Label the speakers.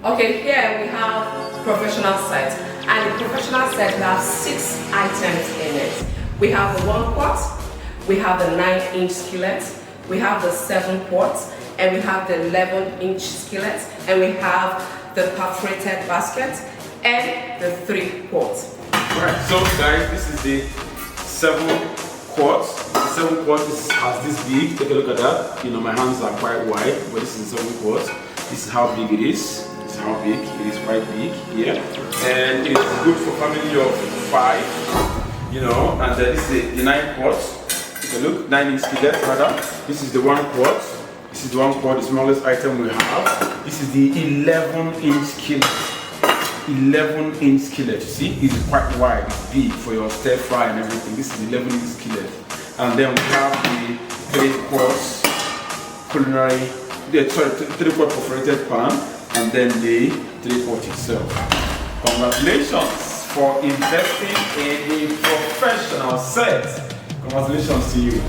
Speaker 1: Okay, here we have professional set, and the professional set we have 6 items in it. We have the 1 quart, we have the 9-inch skillet, we have the 7 quart, and we have the 11-inch skillet, and we have the perforated basket, and the 3 quart.
Speaker 2: Alright, so guys, this is the 7 quarts. The 7 quarts has this big. Take a look at that. You know, my hands are quite wide, but this is the 7 quarts. This is how big it is. This is how big. It is quite big here, and it is good for family of 5. You know, and this is the 9 quarts. Take a look, 9-inch skillet rather. This is the 1 quart. This is the 1 quart, the smallest item we have. This is the 11-inch skillet. 11-inch skillet. You see, it's quite wide, it's big for your stir fry and everything. This is 11-inch skillet. And then we have the 3 quarts culinary, 3 quart perforated pan, and then the 3 quart itself. Congratulations for investing in a professional set. Congratulations to you.